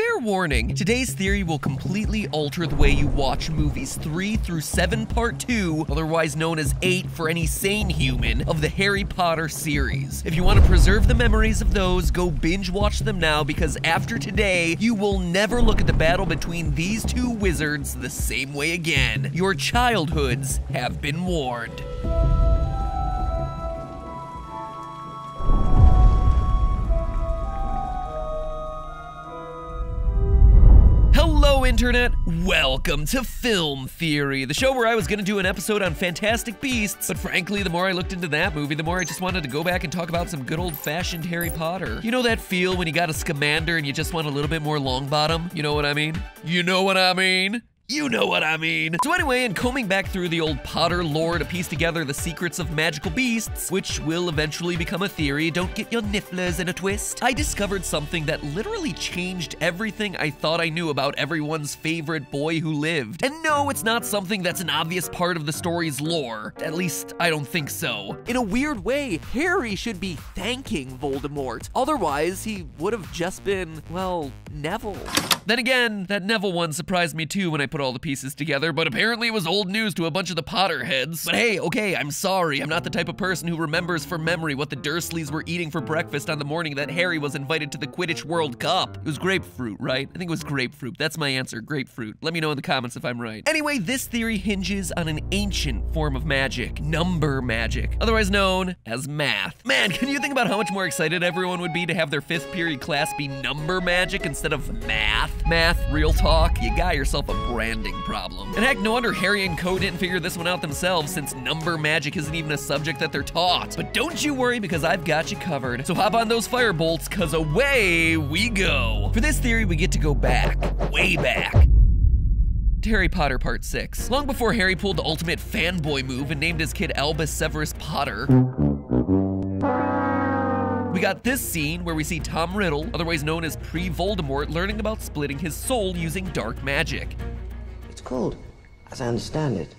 Fair warning, today's theory will completely alter the way you watch movies 3 through 7 Part 2, otherwise known as 8 for any sane human, of the Harry Potter series. If you want to preserve the memories of those, go binge watch them now, because after today, you will never look at the battle between these two wizards the same way again. Your childhoods have been warned. Hello, Internet! Welcome to Film Theory, the show where I was gonna do an episode on Fantastic Beasts, but frankly, the more I looked into that movie, the more I just wanted to go back and talk about some good old-fashioned Harry Potter. You know that feel when you got a Scamander and you just want a little bit more Longbottom? You know what I mean? You know what I mean? You know what I mean. So anyway, in combing back through the old Potter lore to piece together the secrets of magical beasts, which will eventually become a theory, don't get your nifflers in a twist, I discovered something that literally changed everything I thought I knew about everyone's favorite boy who lived. And no, it's not something that's an obvious part of the story's lore. At least, I don't think so. In a weird way, Harry should be thanking Voldemort. Otherwise, he would have just been, well, Neville. Then again, that Neville one surprised me too when I put all the pieces together, but apparently it was old news to a bunch of the Potterheads. But hey, okay, I'm sorry. I'm not the type of person who remembers from memory what the Dursleys were eating for breakfast on the morning that Harry was invited to the Quidditch World Cup. It was grapefruit, right? I think it was grapefruit. That's my answer, grapefruit. Let me know in the comments if I'm right. Anyway, this theory hinges on an ancient form of magic, number magic, otherwise known as math. Man, can you think about how much more excited everyone would be to have their 5th period class be number magic instead of math? Math, real talk, you got yourself a branding problem. And heck, no wonder Harry and co didn't figure this one out themselves, since number magic isn't even a subject that they're taught. But don't you worry, because I've got you covered. So hop on those fire bolts, cause away we go. For this theory, we get to go back, way back, to Harry Potter Part 6. Long before Harry pulled the ultimate fanboy move and named his kid Albus Severus Potter, we got this scene where we see Tom Riddle, otherwise known as pre-Voldemort, learning about splitting his soul using dark magic. It's called, as I understand it,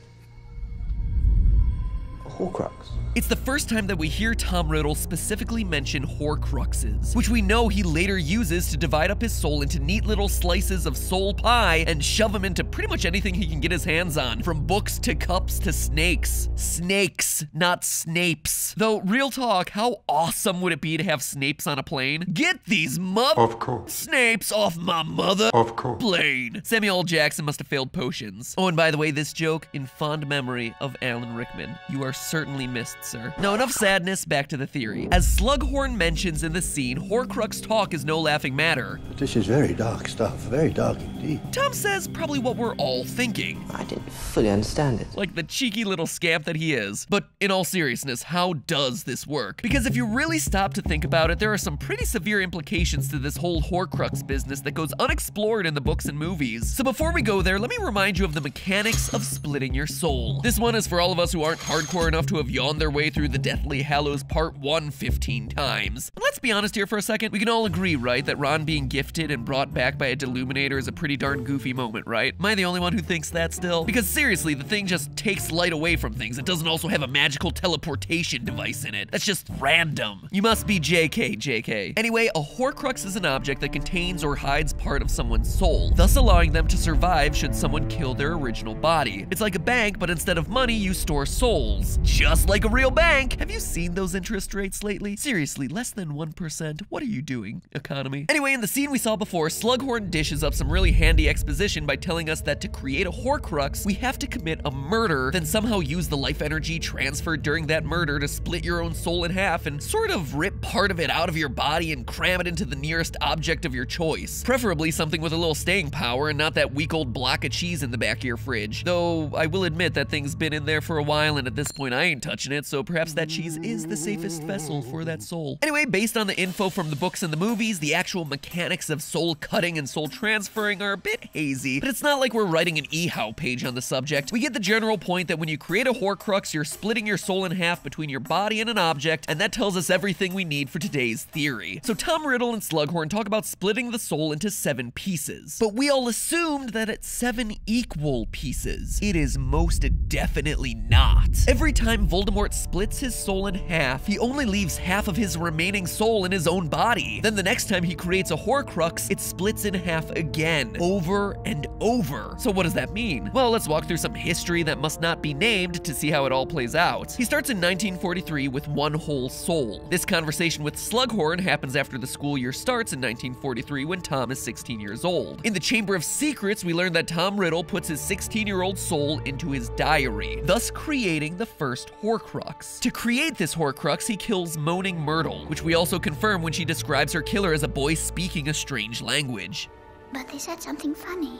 a Horcrux. It's the first time that we hear Tom Riddle specifically mention Horcruxes, which we know he later uses to divide up his soul into neat little slices of soul pie and shove them into pretty much anything he can get his hands on, from books to cups to snakes. Snakes, not Snapes. Though, real talk, how awesome would it be to have Snapes on a plane? Get these Of course. Snapes off my mother Of course. plane. Samuel L. Jackson must have failed potions. Oh, and by the way, this joke in fond memory of Alan Rickman. You are certainly missed, sir. Now, enough sadness, back to the theory. As Slughorn mentions in the scene, Horcrux talk is no laughing matter. But this is very dark stuff, very dark indeed. Tom says probably what we're all thinking, I didn't fully understand it. like the cheeky little scamp that he is. But in all seriousness, how does this work? Because if you really stop to think about it, there are some pretty severe implications to this whole Horcrux business that goes unexplored in the books and movies. So before we go there, let me remind you of the mechanics of splitting your soul. This one is for all of us who aren't hardcore enough to have yawned their way through the Deathly Hallows Part 1 15 times. And let's be honest here for a second, we can all agree, right, that Ron being gifted and brought back by a Deluminator is a pretty darn goofy moment, right? Am I the only one who thinks that still? Because seriously, the thing just takes light away from things. It doesn't also have a magical teleportation device in it. That's just random. You must be JK. Anyway, a Horcrux is an object that contains or hides part of someone's soul, thus allowing them to survive should someone kill their original body. It's like a bank, but instead of money, you store souls. Just like a real bank. Have you seen those interest rates lately? Seriously, less than 1%. What are you doing, economy? Anyway, in the scene we saw before, Slughorn dishes up some really handy exposition by telling us that to create a Horcrux, we have to commit a murder, then somehow use the life energy transferred during that murder to split your own soul in half and sort of rip part of it out of your body and cram it into the nearest object of your choice. Preferably something with a little staying power and not that weak old block of cheese in the back of your fridge. Though, I will admit that thing's been in there for a while and at this point I ain't touching it, so perhaps that cheese is the safest vessel for that soul. Anyway, based on the info from the books and the movies, the actual mechanics of soul cutting and soul transferring are a bit hazy, but it's not like we're writing an eHow page on the subject. We get the general point that when you create a Horcrux, you're splitting your soul in half between your body and an object, and that tells us everything we need for today's theory. So Tom Riddle and Slughorn talk about splitting the soul into 7 pieces, but we all assumed that it's 7 equal pieces. It is most definitely not. Every time Voldemort splits his soul in half, he only leaves half of his remaining soul in his own body. Then the next time he creates a Horcrux, it splits in half again, over and over. So what does that mean? Well, let's walk through some history that must not be named to see how it all plays out. He starts in 1943 with one whole soul. This conversation with Slughorn happens after the school year starts in 1943 when Tom is 16 years old. In the Chamber of Secrets, we learn that Tom Riddle puts his 16-year-old soul into his diary, thus creating the first Horcrux. To create this Horcrux, he kills Moaning Myrtle, which we also confirm when she describes her killer as a boy speaking a strange language. But they said something funny,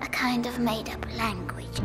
a kind of made-up language.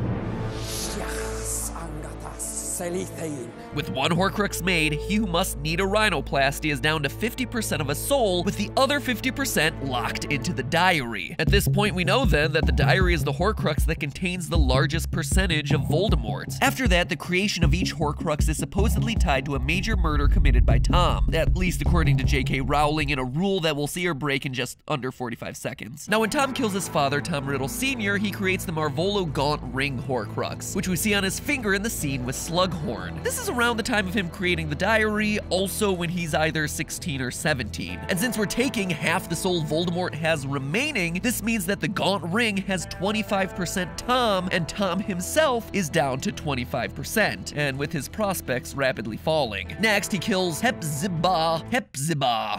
With one Horcrux made, he who must need a rhinoplasty is down to 50% of a soul, with the other 50% locked into the diary. At this point, we know then that the diary is the Horcrux that contains the largest percentage of Voldemort. After that, the creation of each Horcrux is supposedly tied to a major murder committed by Tom, at least according to J.K. Rowling in a rule that we'll see her break in just under 45 seconds. Now, when Tom kills his father, Tom Riddle Sr., he creates the Marvolo Gaunt Ring Horcrux, which we see on his finger in the scene with Slughorn. This is around the time of him creating the diary, also when he's either 16 or 17. And since we're taking half the soul Voldemort has remaining, this means that the Gaunt Ring has 25% Tom, and Tom himself is down to 25%, and with his prospects rapidly falling. Next, he kills Hepzibah.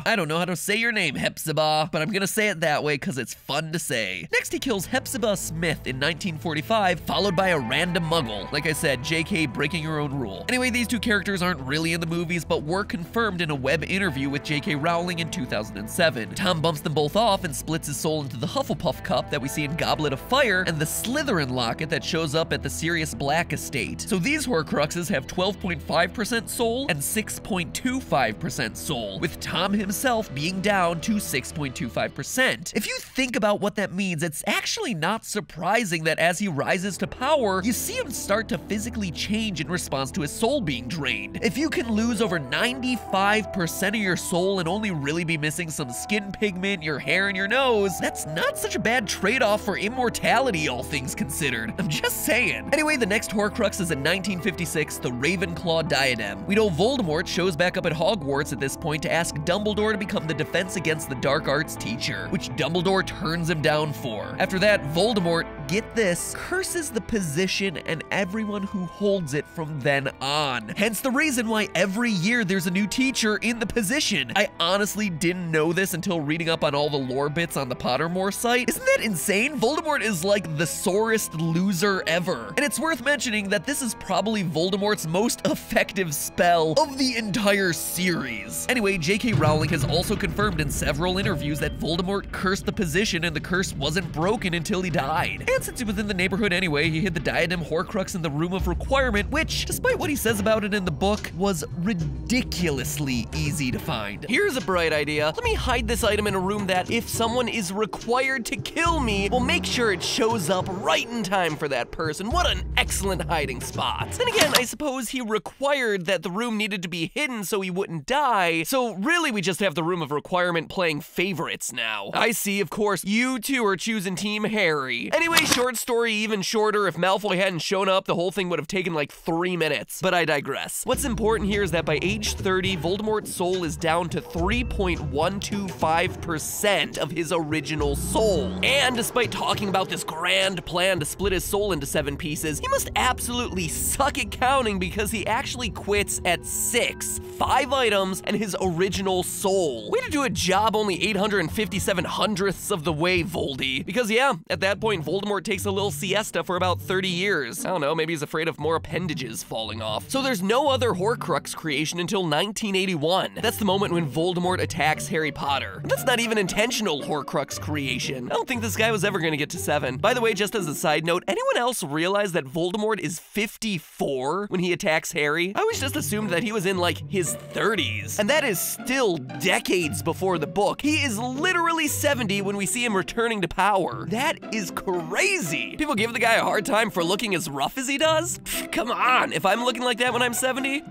I don't know how to say your name, Hepzibah, but I'm gonna say it that way because it's fun to say. Next, he kills Hepzibah Smith in 1945, followed by a random muggle. Like I said, JK breaking her own rule. Anyway, these two characters aren't really in the movies, but were confirmed in a web interview with J.K. Rowling in 2007. Tom bumps them both off and splits his soul into the Hufflepuff cup that we see in Goblet of Fire and the Slytherin locket that shows up at the Sirius Black estate. So these Horcruxes have 12.5% soul and 6.25% soul, with Tom himself being down to 6.25%. If you think about what that means, it's actually not surprising that as he rises to power, you see him start to physically change in response to his soul being drained. If you can lose over 95% of your soul and only really be missing some skin pigment, your hair, and your nose, that's not such a bad trade-off for immortality, all things considered. I'm just saying. Anyway, the next Horcrux is in 1956, the Ravenclaw Diadem. We know Voldemort shows back up at Hogwarts at this point to ask Dumbledore to become the Defense Against the Dark Arts teacher, which Dumbledore turns him down for. After that, Voldemort, get this, curses the position and everyone who holds it from then on. Hence the reason why every year there's a new teacher in the position. I honestly didn't know this until reading up on all the lore bits on the Pottermore site. Isn't that insane? Voldemort is like the sorest loser ever. And it's worth mentioning that this is probably Voldemort's most effective spell of the entire series. Anyway, J.K. Rowling has also confirmed in several interviews that Voldemort cursed the position and the curse wasn't broken until he died. And since he was in the neighborhood anyway, he hid the diadem Horcrux in the Room of Requirement, which, despite what he says about it in the book, was ridiculously easy to find. Here's a bright idea. Let me hide this item in a room that, if someone is required to kill me, will make sure it shows up right in time for that person. What an excellent hiding spot. Then again, I suppose he required that the room needed to be hidden so he wouldn't die, so really we just have the Room of Requirement playing favorites now. I see, of course, you two are choosing Team Harry. Anyway, short story even shorter. If Malfoy hadn't shown up, the whole thing would have taken like 3 minutes, but I digress. What's important here is that by age 30, Voldemort's soul is down to 3.125% of his original soul. And despite talking about this grand plan to split his soul into 7 pieces, he must absolutely suck at counting because he actually quits at 6. 5 items and his original soul. Way to do a job only 857 hundredths of the way, Voldy. Because yeah, at that point, Voldemort takes a little siesta for about 30 years. I don't know, maybe he's afraid of more appendages falling off. So there's no other Horcrux creation until 1981. That's the moment when Voldemort attacks Harry Potter. That's not even intentional Horcrux creation. I don't think this guy was ever gonna get to 7. By the way, just as a side note, anyone else realize that Voldemort is 54 when he attacks Harry? I always just assumed that he was in like his 30s. And that is still decades before the book. He is literally 70 when we see him returning to power. That is crazy. People give the guy a hard time for looking as rough as he does? Come on, if I'm looking like that when I'm 70,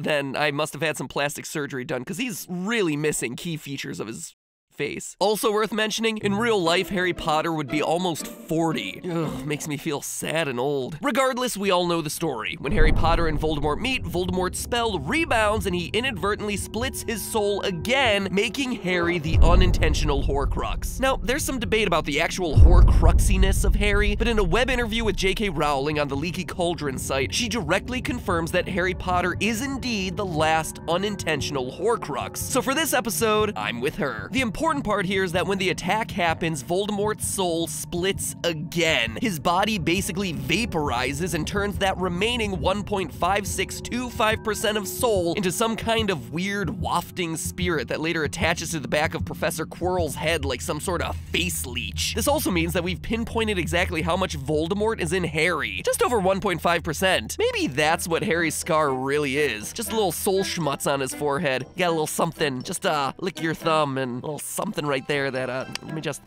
then I must have had some plastic surgery done because he's really missing key features of his face. Also worth mentioning, in real life, Harry Potter would be almost 40. Ugh, makes me feel sad and old. Regardless, we all know the story. When Harry Potter and Voldemort meet, Voldemort's spell rebounds and he inadvertently splits his soul again, making Harry the unintentional Horcrux. Now, there's some debate about the actual Horcruxiness of Harry, but in a web interview with J.K. Rowling on the Leaky Cauldron site, she directly confirms that Harry Potter is indeed the last unintentional Horcrux. So for this episode, I'm with her. The important part here is that when the attack happens, Voldemort's soul splits again. His body basically vaporizes and turns that remaining 1.5625% of soul into some kind of weird wafting spirit that later attaches to the back of Professor Quirrell's head like some sort of face leech. This also means that we've pinpointed exactly how much Voldemort is in Harry. Just over 1.5%. Maybe that's what Harry's scar really is. Just a little soul schmutz on his forehead. You got a little something. Just lick your thumb and a little something right there that, let me just...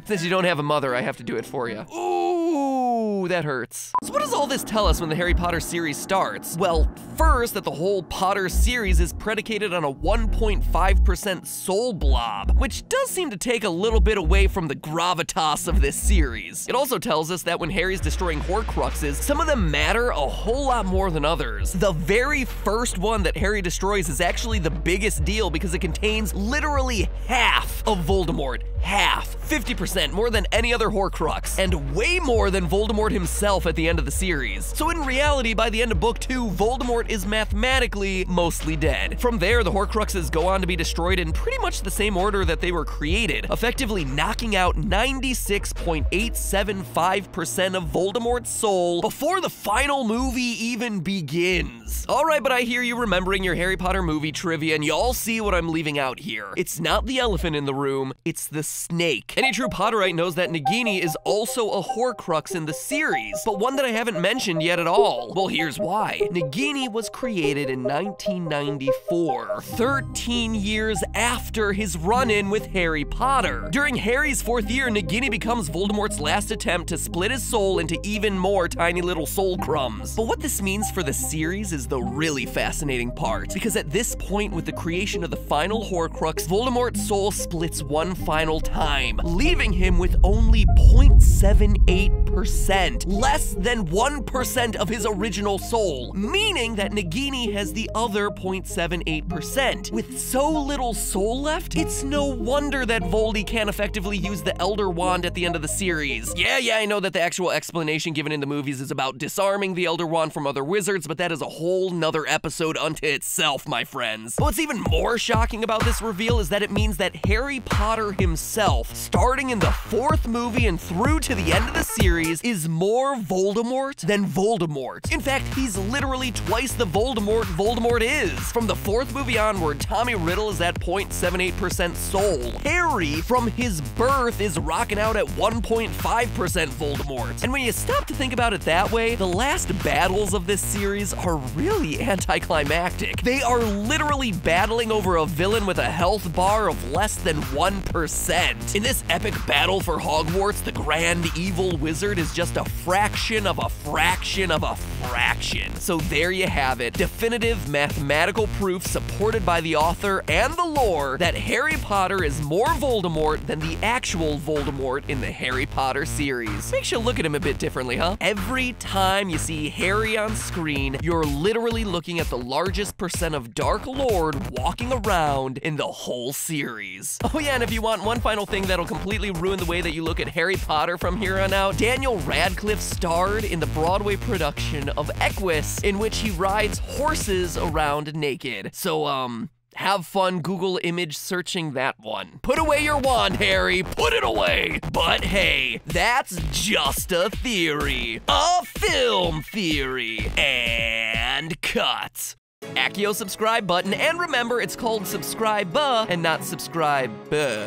Since you don't have a mother, I have to do it for you. Ooh, that hurts. So what does all this tell us when the Harry Potter series starts? Well, first, that the whole Potter series is predicated on a 1.5% soul blob, which does seem to take a little bit away from the gravitas of this series. It also tells us that when Harry's destroying Horcruxes, some of them matter a whole lot more than others. The very first one that Harry destroys is actually the biggest deal because it contains literally half of Voldemort. Half. 50%, more than any other Horcrux, and way more than Voldemort himself at the end of the series. So in reality, by the end of book 2, Voldemort is mathematically mostly dead. From there, the Horcruxes go on to be destroyed in pretty much the same order that they were created, effectively knocking out 96.875% of Voldemort's soul before the final movie even begins. Alright, but I hear you remembering your Harry Potter movie trivia, and y'all see what I'm leaving out here. It's not the elephant in the room, it's the snake. Any true Potterite knows that Nagini is also a Horcrux in the series, but one that I haven't mentioned yet at all. Well, here's why. Nagini was created in 1994, 13 years after his run-in with Harry Potter. During Harry's 4th year, Nagini becomes Voldemort's last attempt to split his soul into even more tiny little soul crumbs. But what this means for the series is the really fascinating part, because at this point, with the creation of the final Horcrux, Voldemort's soul splits one final time, leaving him with only 0.78%, less than 1% of his original soul, meaning that Nagini has the other 0.78%. With so little soul left, it's no wonder that Voldy can't effectively use the Elder Wand at the end of the series. Yeah, I know that the actual explanation given in the movies is about disarming the Elder Wand from other wizards, but that is a whole nother episode unto itself, my friends. But what's even more shocking about this reveal is that it means that Harry Potter himself, starting in the 4th movie and through to the end of the series, is more Voldemort than Voldemort. In fact, he's literally twice the Voldemort Voldemort is. From the 4th movie onward, Tommy Riddle is at 0.78% soul. Harry, from his birth, is rocking out at 1.5% Voldemort. And when you stop to think about it that way, the last battles of this series are really anticlimactic. They are literally battling over a villain with a health bar of less than 1%. In this epic battle for Hogwarts, the grand evil wizard is just a fraction of a fraction of a fraction. So there you have it, definitive mathematical proof supported by the author and the lore that Harry Potter is more Voldemort than the actual Voldemort in the Harry Potter series. Makes you look at him a bit differently, huh? Every time you see Harry on screen, you're literally looking at the largest percent of Dark Lord walking around in the whole series. Oh yeah, and if you want one final thing that'll completely ruin the way that you look at Harry Potter from here on out, Daniel Radcliffe starred in the Broadway production of Equus, in which he rides horses around naked. So, have fun Google image searching that one. Put away your wand, Harry, put it away. But hey, that's just a theory. A film theory. And cut. Accio subscribe button, and remember, it's called subscribe and not subscribe.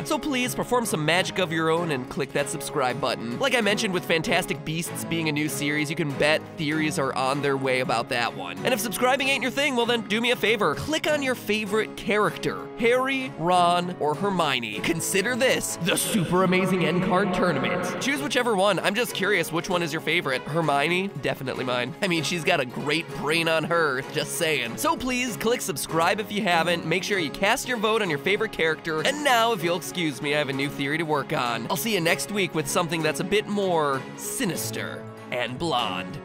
So please perform some magic of your own and click that subscribe button. Like I mentioned with Fantastic Beasts being a new series, you can bet theories are on their way about that one. And if subscribing ain't your thing, well then do me a favor, click on your favorite character, Harry, Ron, or Hermione. Consider this the super amazing end card tournament. Choose whichever one. I'm just curious, which one is your favorite? Hermione? Definitely mine. I mean, she's got a great brain on her, just saying. So please click subscribe if you haven't, make sure you cast your vote on your favorite character, and now, if you'll excuse me, I have a new theory to work on. I'll see you next week with something that's a bit more sinister and blonde.